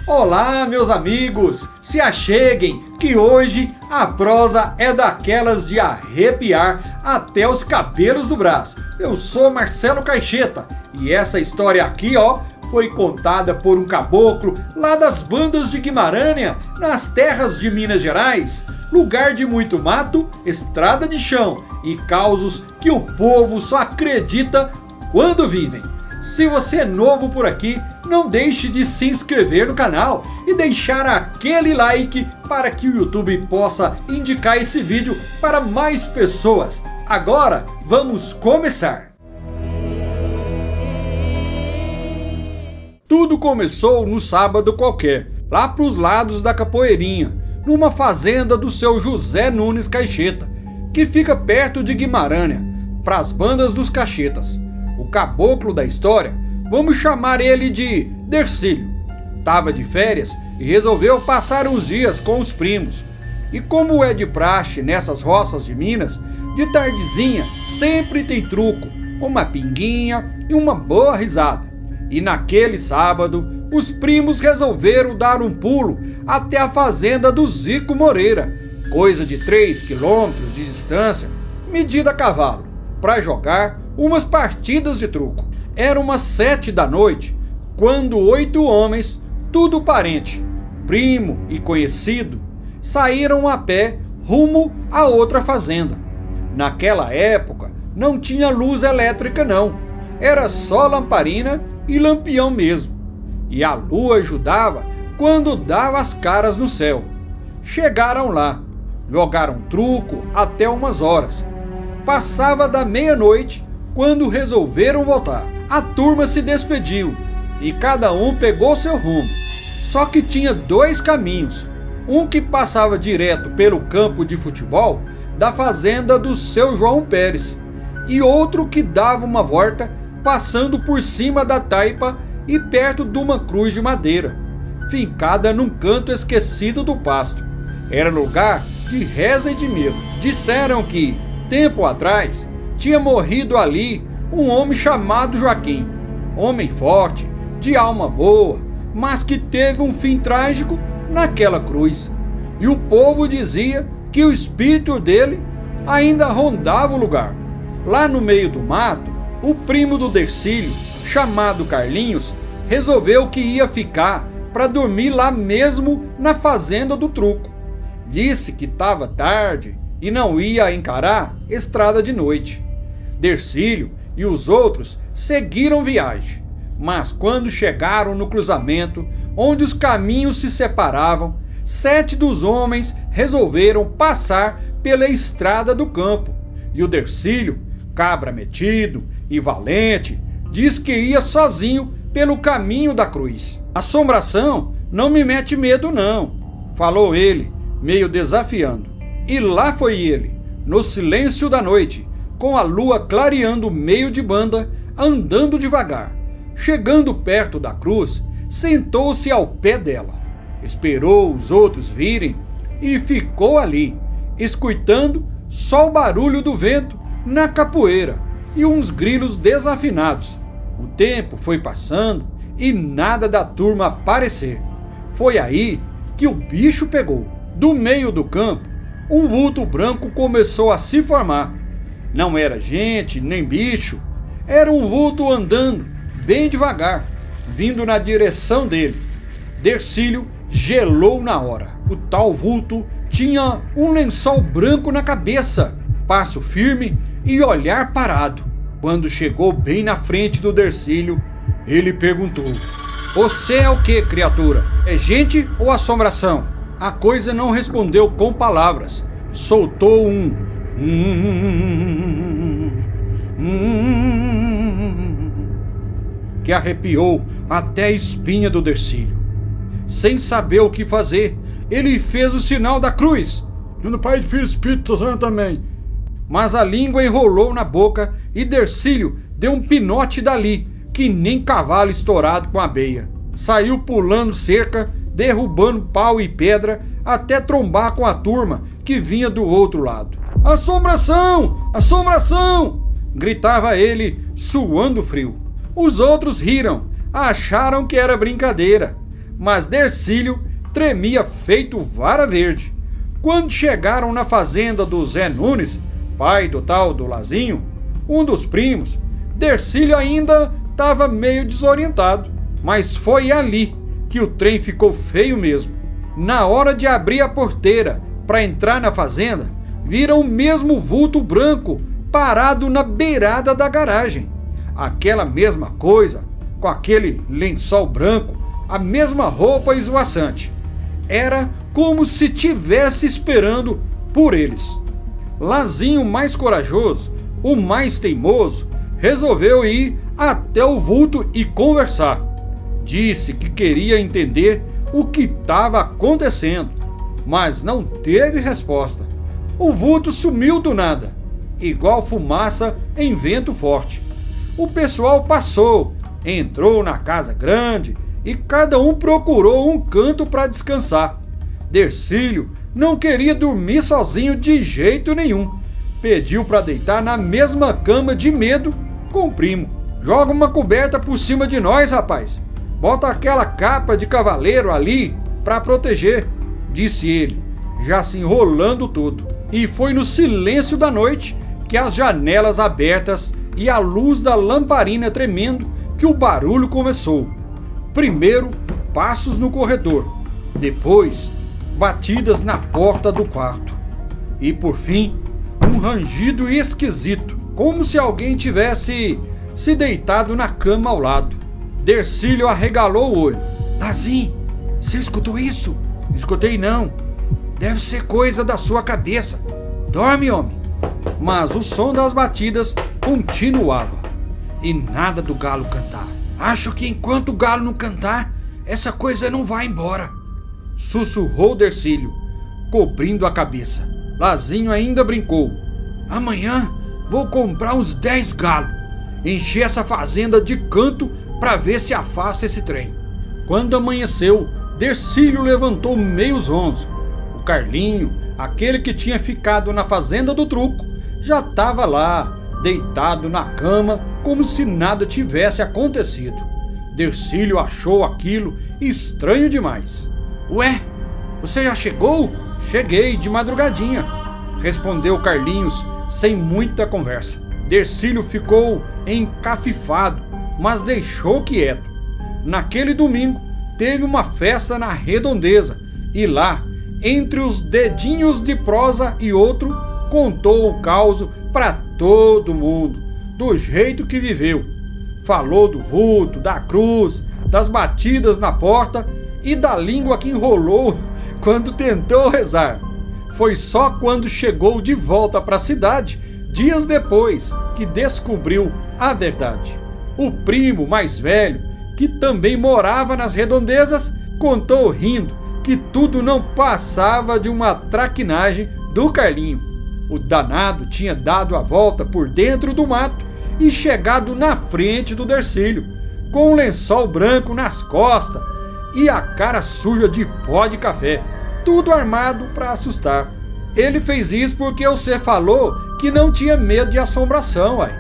Olá, meus amigos, se acheguem que hoje a prosa é daquelas de arrepiar até os cabelos do braço. Eu sou Marcelo Caixeta e essa história aqui, foi contada por um caboclo lá das bandas de Guimarães, nas terras de Minas Gerais, lugar de muito mato, estrada de chão e causos que o povo só acredita quando vivem. Se você é novo por aqui, não deixe de se inscrever no canal e deixar aquele like para que o YouTube possa indicar esse vídeo para mais pessoas. Agora, vamos começar! Tudo começou no sábado qualquer, lá para os lados da Capoeirinha, numa fazenda do seu José Nunes Caixeta, que fica perto de Guimarães, para as bandas dos caixetas. O caboclo da história, vamos chamar ele de Dercílio, estava de férias e resolveu passar uns dias com os primos. E como é de praxe nessas roças de Minas, de tardezinha sempre tem truco, uma pinguinha e uma boa risada. E naquele sábado, os primos resolveram dar um pulo até a fazenda do Zico Moreira, coisa de 3 quilômetros de distância, medida a cavalo, para jogar umas partidas de truco. Era umas 7 da noite, quando 8 homens, tudo parente, primo e conhecido, saíram a pé rumo a outra fazenda. Naquela época não tinha luz elétrica não, era só lamparina e lampião mesmo. E a lua ajudava quando dava as caras no céu. Chegaram lá, jogaram truco até umas horas. Passava da meia-noite quando resolveram voltar. A turma se despediu e cada um pegou seu rumo. Só que tinha 2 caminhos, um que passava direto pelo campo de futebol da fazenda do seu João Pérez e outro que dava uma volta passando por cima da taipa e perto de uma cruz de madeira, fincada num canto esquecido do pasto. Era lugar de reza e de medo. Disseram que, tempo atrás, tinha morrido ali um homem chamado Joaquim, homem forte, de alma boa, mas que teve um fim trágico naquela cruz. E o povo dizia que o espírito dele ainda rondava o lugar. Lá no meio do mato, o primo do Dercílio, chamado Carlinhos, resolveu que ia ficar para dormir lá mesmo na fazenda do truco. Disse que estava tarde e não ia encarar estrada de noite. Dercílio e os outros seguiram viagem, mas quando chegaram no cruzamento, onde os caminhos se separavam, 7 dos homens resolveram passar pela estrada do campo, e o Dercílio, cabra metido e valente, diz que ia sozinho pelo caminho da cruz. Assombração não me mete medo não, falou ele, meio desafiando. E lá foi ele, no silêncio da noite, com a lua clareando o meio de banda, andando devagar. Chegando perto da cruz, sentou-se ao pé dela, esperou os outros virem e ficou ali, escutando só o barulho do vento na capoeira e uns grilos desafinados. O tempo foi passando e nada da turma aparecer. Foi aí que o bicho pegou. Do meio do campo, um vulto branco começou a se formar. Não era gente nem bicho, era um vulto andando bem devagar, vindo na direção dele. Dercílio gelou na hora. O tal vulto tinha um lençol branco na cabeça, passo firme e olhar parado. Quando chegou bem na frente do Dercílio, ele perguntou: "Você é o que, criatura? É gente ou assombração?" A coisa não respondeu com palavras, soltou um que arrepiou até a espinha do Dercílio. Sem saber o que fazer, ele fez o sinal da cruz, no Pai, Filho e Espírito Santo também. Mas a língua enrolou na boca e Dercílio deu um pinote dali, que nem cavalo estourado com abeia. Saiu pulando cerca, derrubando pau e pedra, até trombar com a turma que vinha do outro lado. "Assombração! Assombração!" gritava ele, suando frio. Os outros riram, acharam que era brincadeira, mas Dercílio tremia feito vara verde. Quando chegaram na fazenda do Zé Nunes, pai do tal do Lazinho, um dos primos, Dercílio ainda estava meio desorientado. Mas foi ali que o trem ficou feio mesmo. Na hora de abrir a porteira para entrar na fazenda, viram o mesmo vulto branco parado na beirada da garagem. Aquela mesma coisa, com aquele lençol branco, a mesma roupa esvoaçante. Era como se tivesse esperando por eles. Lazinho, mais corajoso, o mais teimoso, resolveu ir até o vulto e conversar. Disse que queria entender o que estava acontecendo, mas não teve resposta. O vulto sumiu do nada, igual fumaça em vento forte. O pessoal passou, entrou na casa grande e cada um procurou um canto para descansar. Dercílio não queria dormir sozinho de jeito nenhum. Pediu para deitar na mesma cama de medo com o primo. Joga uma coberta por cima de nós, rapaz. Bota aquela capa de cavaleiro ali para proteger, disse ele, já se enrolando todo. E foi no silêncio da noite, que as janelas abertas e a luz da lamparina tremendo, que o barulho começou. Primeiro, passos no corredor. Depois, batidas na porta do quarto. E por fim, um rangido esquisito, como se alguém tivesse se deitado na cama ao lado. Dercílio arregalou o olho. Lazinho, você escutou isso? Escutei não. Deve ser coisa da sua cabeça. Dorme, homem. Mas o som das batidas continuava. E nada do galo cantar. Acho que enquanto o galo não cantar, essa coisa não vai embora. Sussurrou Dercílio, cobrindo a cabeça. Lazinho ainda brincou. Amanhã vou comprar uns 10 galos. Encher essa fazenda de canto para ver se afasta esse trem. Quando amanheceu, Dercílio levantou meio zonzo. O Carlinho, aquele que tinha ficado na fazenda do truco, já estava lá, deitado na cama, como se nada tivesse acontecido. Dercílio achou aquilo estranho demais. Ué, você já chegou? Cheguei de madrugadinha, respondeu Carlinhos sem muita conversa. Dercílio ficou encafifado, mas deixou quieto. Naquele domingo, teve uma festa na Redondeza e lá, entre os dedinhos de prosa e outro, contou o caos para todo mundo, do jeito que viveu. Falou do vulto, da cruz, das batidas na porta e da língua que enrolou quando tentou rezar. Foi só quando chegou de volta para a cidade, dias depois, que descobriu a verdade. O primo mais velho, que também morava nas Redondezas, contou rindo que tudo não passava de uma traquinagem do Carlinho. O danado tinha dado a volta por dentro do mato e chegado na frente do Dercílio, com um lençol branco nas costas e a cara suja de pó de café, tudo armado para assustar. Ele fez isso porque você falou que não tinha medo de assombração, uai.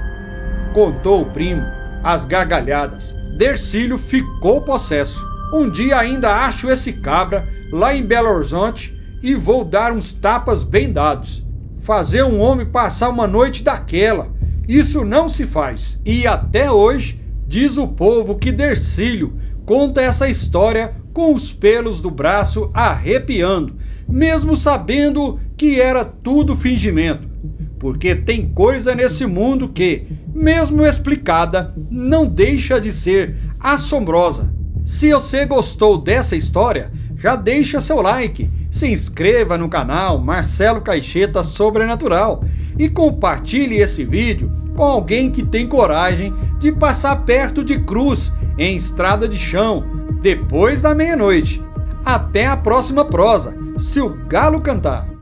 Contou o primo, às gargalhadas. Dercílio ficou possesso. Um dia ainda acho esse cabra lá em Belo Horizonte e vou dar uns tapas bem dados. Fazer um homem passar uma noite daquela, isso não se faz. E até hoje, diz o povo que Dercílio conta essa história com os pelos do braço arrepiando, mesmo sabendo que era tudo fingimento. Porque tem coisa nesse mundo que, mesmo explicada, não deixa de ser assombrosa. Se você gostou dessa história, já deixa seu like, se inscreva no canal Marcelo Caixeta Sobrenatural e compartilhe esse vídeo com alguém que tem coragem de passar perto de cruz em estrada de chão depois da meia-noite. Até a próxima prosa, se o galo cantar.